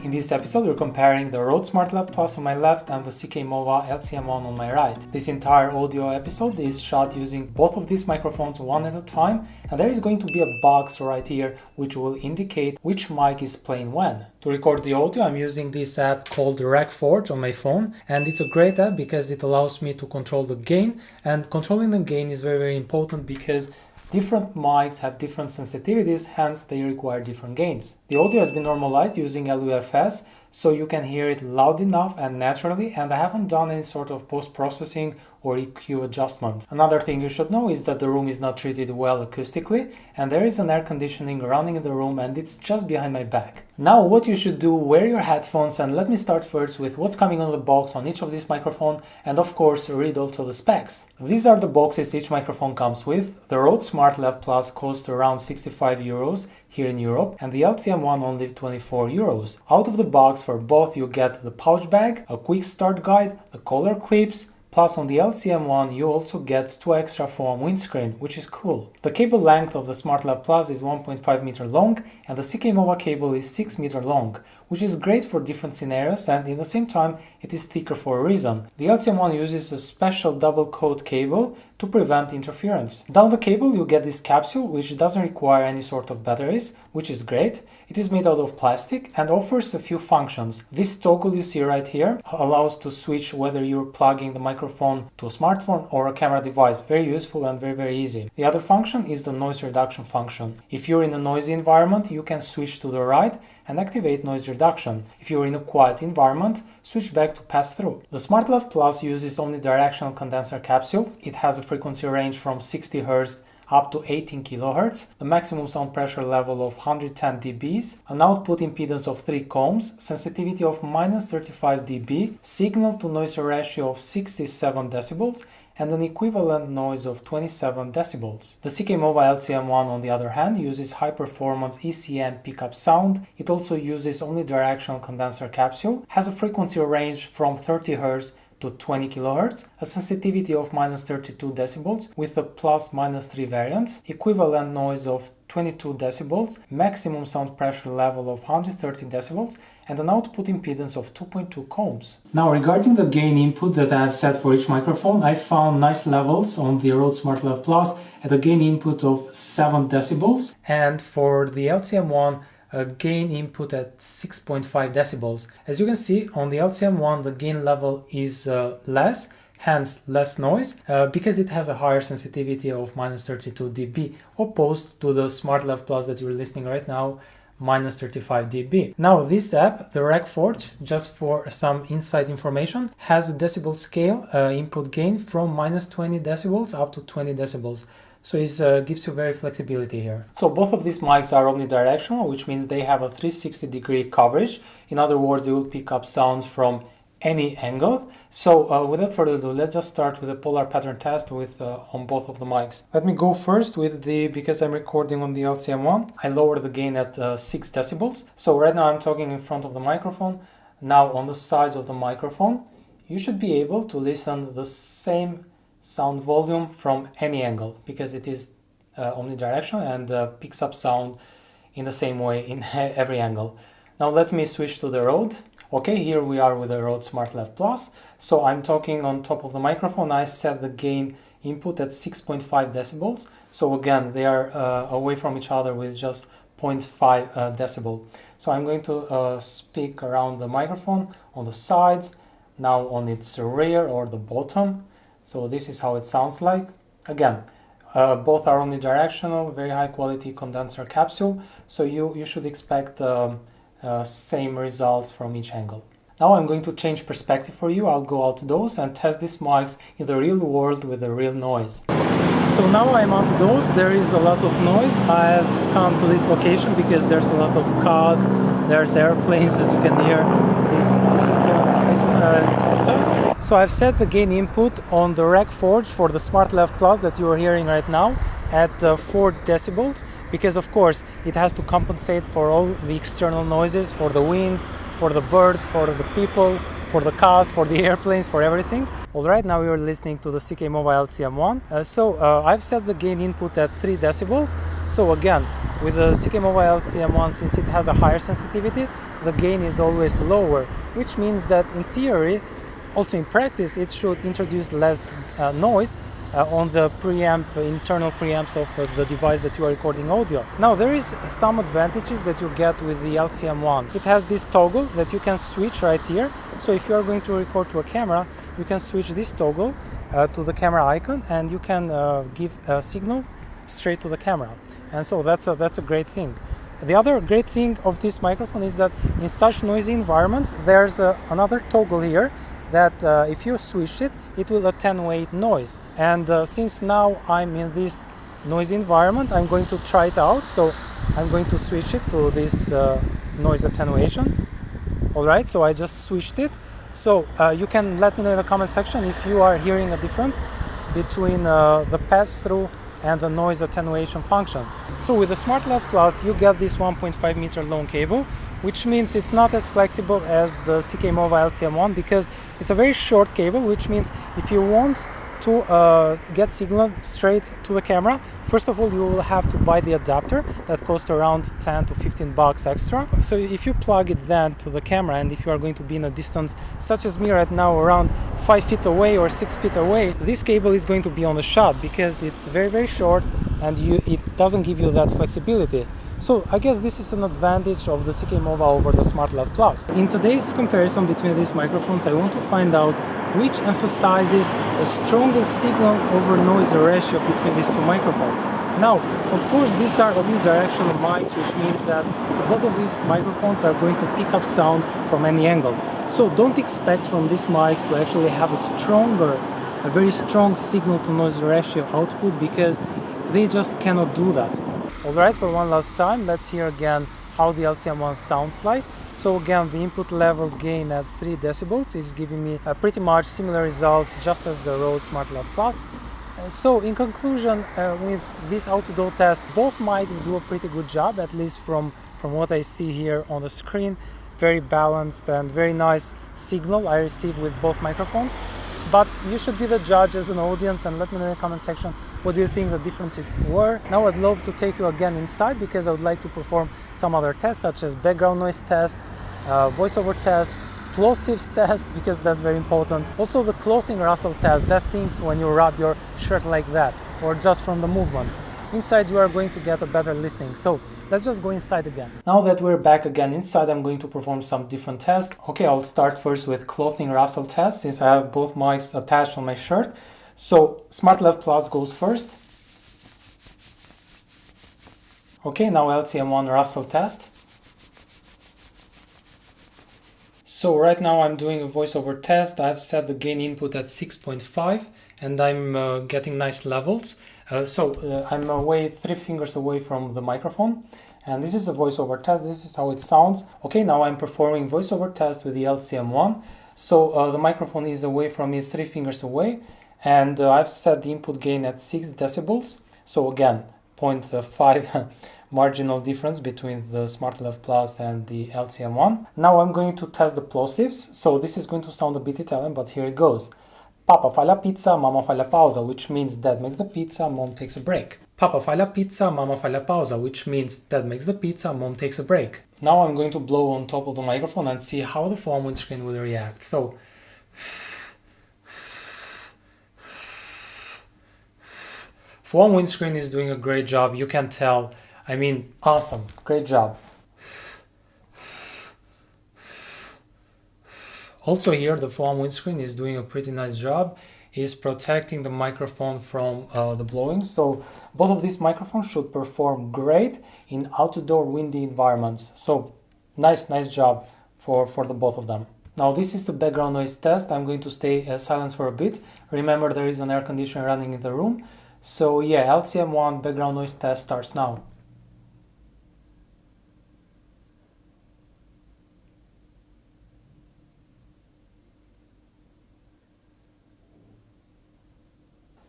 In this episode, we're comparing the Rode SmartLav Plus on my left and the CKMOVA LCM1 on my right. This entire audio episode is shot using both of these microphones one at a time, and there is going to be a box right here which will indicate which mic is playing when. To record the audio, I'm using this app called RecForge on my phone, and it's a great app because it allows me to control the gain, and controlling the gain is very important because different mics have different sensitivities, hence they require different gains. The audio has been normalized using LUFS, so you can hear it loud enough and naturally, and I haven't done any sort of post-processing or EQ adjustment. Another thing you should know is that the room is not treated well acoustically, and there is an air conditioning running in the room and it's just behind my back. Now what you should do, wear your headphones, and let me start first with what's coming on the box on each of these microphones, and of course read also the specs. These are the boxes each microphone comes with. The Rode SmartLav Plus costs around 65 euros here in Europe, and the LCM1 only 24 euros. Out of the box for both you get the pouch bag, a quick start guide, the collar clips, plus on the LCM1 you also get 2 extra foam windscreen, which is cool. The cable length of the SmartLav Plus is 1.5 meter long and the CKMOVA cable is 6 meter long, which is great for different scenarios, and in the same time it is thicker for a reason. The LCM1 uses a special double coat cable to prevent interference. Down the cable you get this capsule which doesn't require any sort of batteries, which is great. It is made out of plastic and offers a few functions. This toggle you see right here allows to switch whether you're plugging the microphone to a smartphone or a camera device. Very useful and very easy. The other function is the noise reduction function. If you're in a noisy environment, you can switch to the right and activate noise reduction. If you're in a quiet environment, switch back to pass-through. The SmartLav Plus uses omnidirectional condenser capsule. It has a frequency range from 60 Hz up to 18 kHz, the maximum sound pressure level of 110 dB, an output impedance of 3 ohms, sensitivity of -35 dB, signal to noise ratio of 67 decibels, and an equivalent noise of 27 decibels. The CKMOVA LCM1 on the other hand uses high-performance ECM pickup sound. It also uses omnidirectional condenser capsule, has a frequency range from 30 Hz to 20 kHz, a sensitivity of -32 decibels with a +/3 variance, equivalent noise of 22 decibels, maximum sound pressure level of 130 decibels, and an output impedance of 2.2 ohms. Now regarding the gain input that I have set for each microphone, I found nice levels on the Rode SmartLav Plus at a gain input of 7 decibels, and for the LCM1 a gain input at 6.5 decibels. As you can see on the LCM1 the gain level is less, hence less noise, because it has a higher sensitivity of -32 dB opposed to the SmartLav Plus that you're listening right now, -35 dB. Now this app, the RecForge, just for some inside information, has a decibel scale input gain from -20 decibels up to 20 decibels. So it gives you very flexibility here. So both of these mics are omnidirectional, which means they have a 360-degree coverage. In other words, they will pick up sounds from any angle. So without further ado, let's just start with a polar pattern test with on both of the mics. Let me go first with because I'm recording on the LCM1, I lowered the gain at 6 decibels. So right now I'm talking in front of the microphone. Now on the sides of the microphone, you should be able to listen the same sound volume from any angle because it is omnidirectional and picks up sound in the same way in every angle. Now let me switch to the Rode. Okay, here we are with the Rode SmartLav Plus. So I'm talking on top of the microphone. I set the gain input at 6.5 decibels. So again, they are away from each other with just 0.5 decibel. So I'm going to speak around the microphone on the sides, now on its rear or the bottom. So this is how it sounds like. Again, both are omnidirectional, very high quality condenser capsule, so you should expect same results from each angle. Now I'm going to change perspective for you. I'll go outdoors and test these mics in the real world with the real noise. So now I'm outdoors, there is a lot of noise. I have come to this location because there's a lot of cars, there's airplanes, as you can hear. This is an helicopter. So I've set the gain input on the RecForge for the SmartLav Plus that you are hearing right now at 4 decibels because of course it has to compensate for all the external noises, for the wind, for the birds, for the people, for the cars, for the airplanes, for everything. Alright, now you're listening to the CKMOVA LCM1. I've set the gain input at 3 decibels. So again, with the CKMOVA LCM1, since it has a higher sensitivity, the gain is always lower, which means that in theory, also in practice, it should introduce less noise on the internal preamps of the device that you are recording audio. Now there is some advantages that you get with the LCM1. It has this toggle that you can switch right here. So if you are going to record to a camera, you can switch this toggle to the camera icon, and you can give a signal straight to the camera. And so that's a great thing. The other great thing of this microphone is that in such noisy environments, there's another toggle here that if you switch it, it will attenuate noise. And since now I'm in this noisy environment, I'm going to try it out. So I'm going to switch it to this noise attenuation. Alright, so I just switched it. So you can let me know in the comment section if you are hearing a difference between the pass-through and the noise attenuation function. So with the SmartLav Plus, you get this 1.5 meter long cable, which means it's not as flexible as the CKMOVA LCM1 because it's a very short cable, which means if you want to get signal straight to the camera, first of all, you will have to buy the adapter that costs around 10 to 15 bucks extra. So if you plug it then to the camera, and if you are going to be in a distance such as me right now, around 5 feet away or 6 feet away, this cable is going to be on the shot because it's very short and it doesn't give you that flexibility. So I guess this is an advantage of the CKMOVA over the SmartLav Plus. In today's comparison between these microphones, I want to find out which emphasizes a stronger signal over noise ratio between these two microphones. Now, of course, these are omnidirectional mics, which means that both of these microphones are going to pick up sound from any angle. So don't expect from these mics to actually have a very strong signal to noise ratio output, because they just cannot do that. Alright, for one last time, let's hear again how the LCM1 sounds like. So again, the input level gain at 3 decibels is giving me pretty much similar results just as the Rode SmartLav Plus. So in conclusion, with this out-to-door test, both mics do a pretty good job, at least from what I see here on the screen. Very balanced and very nice signal I receive with both microphones. But you should be the judge as an audience, and let me know in the comment section what do you think the differences were. Now I'd love to take you again inside, because I would like to perform some other tests such as background noise test, voiceover test, plosives test, because that's very important. Also the clothing rustle test, that things when you rub your shirt like that or just from the movement. Inside you are going to get a better listening. So let's just go inside again. Now that we're back again inside, I'm going to perform some different tests. Okay, I'll start first with clothing rustle test, since I have both mics attached on my shirt. So SmartLav Plus goes first. Okay, now LCM1 rustle test. So right now I'm doing a voiceover test. I've set the gain input at 6.5 and I'm getting nice levels. I'm away 3 fingers away from the microphone, and this is a voiceover test. This is how it sounds. Okay, now I'm performing voiceover test with the LCM1. So the microphone is away from me 3 fingers away, and I've set the input gain at 6 decibels. So again, 0.5 marginal difference between the SmartLav Plus and the LCM1. Now I'm going to test the plosives. So this is going to sound a bit Italian, but here it goes. Papa fa la pizza, mama fa la pausa, which means dad makes the pizza, mom takes a break. Papa fa la pizza, mama fa la pausa, which means dad makes the pizza, mom takes a break. Now I'm going to blow on top of the microphone and see how the foam windscreen will react. So, foam windscreen is doing a great job, you can tell. I mean, awesome, great job. Also here, the foam windscreen is doing a pretty nice job. It's protecting the microphone from the blowing. So both of these microphones should perform great in outdoor windy environments. So nice job for the both of them. Now this is the background noise test. I'm going to stay silent for a bit. Remember, there is an air conditioner running in the room. So yeah, LCM1 background noise test starts now.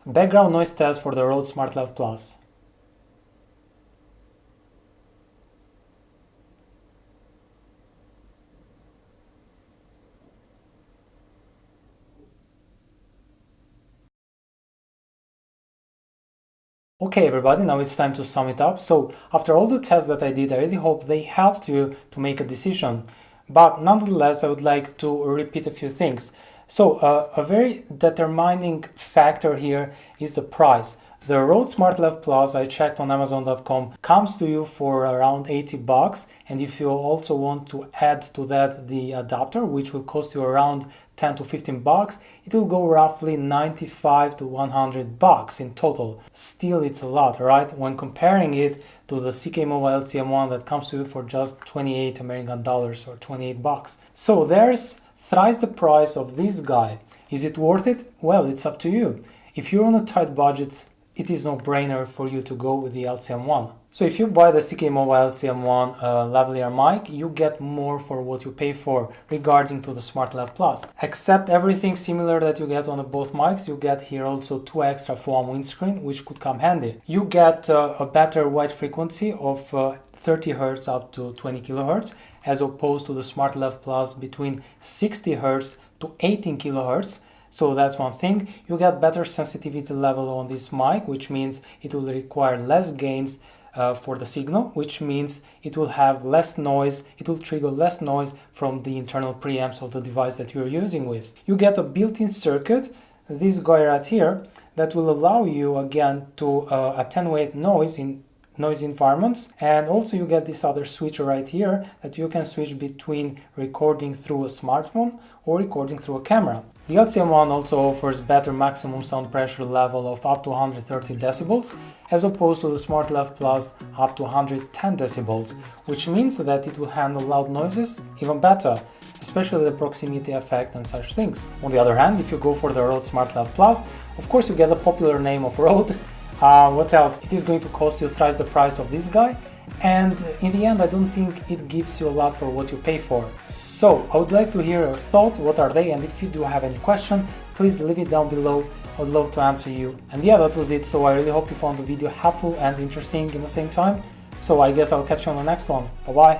Background noise test for the Rode SmartLav Plus. Okay everybody, now it's time to sum it up. So after all the tests that I did, I really hope they helped you to make a decision. But nonetheless, I would like to repeat a few things. So a very determining factor here is the price. The Rode SmartLav Plus, I checked on Amazon.com, comes to you for around $80, and if you also want to add to that the adapter, which will cost you around 10 to 15 bucks, it will go roughly 95 to 100 bucks in total. Still, it's a lot, right? When comparing it to the CKMOVA LCM1 that comes to you for just 28 American dollars or 28 bucks. So there's thrice the price of this guy. Is it worth it? Well, it's up to you. If you're on a tight budget, it is no-brainer for you to go with the LCM1. So if you buy the CKMOVA LCM1 Lavalier mic, you get more for what you pay for regarding to the SmartLav Plus. Except everything similar that you get on both mics, you get here also 2 extra foam windscreen, which could come handy. You get a better wide frequency of 30 Hz up to 20 kHz, as opposed to the SmartLav Plus between 60 Hz to 18 kHz. So that's one thing. You get better sensitivity level on this mic, which means it will require less gains for the signal, which means it will have less noise, it will trigger less noise from the internal preamps of the device that you're using with. You get a built-in circuit, this guy right here, that will allow you again to attenuate noise in noisy environments, and also you get this other switch right here that you can switch between recording through a smartphone or recording through a camera. The LCM1 also offers better maximum sound pressure level of up to 130 decibels, as opposed to the SmartLav Plus up to 110 decibels, which means that it will handle loud noises even better, especially the proximity effect and such things. On the other hand, if you go for the Rode SmartLav Plus, of course you get the popular name of Rode. What else? It is going to cost you thrice the price of this guy, and in the end I don't think it gives you a lot for what you pay for. So I would like to hear your thoughts, what are they, and if you do have any question, please leave it down below. I would love to answer you. And yeah, that was it. So I really hope you found the video helpful and interesting in the same time. So I guess I'll catch you on the next one. Bye bye.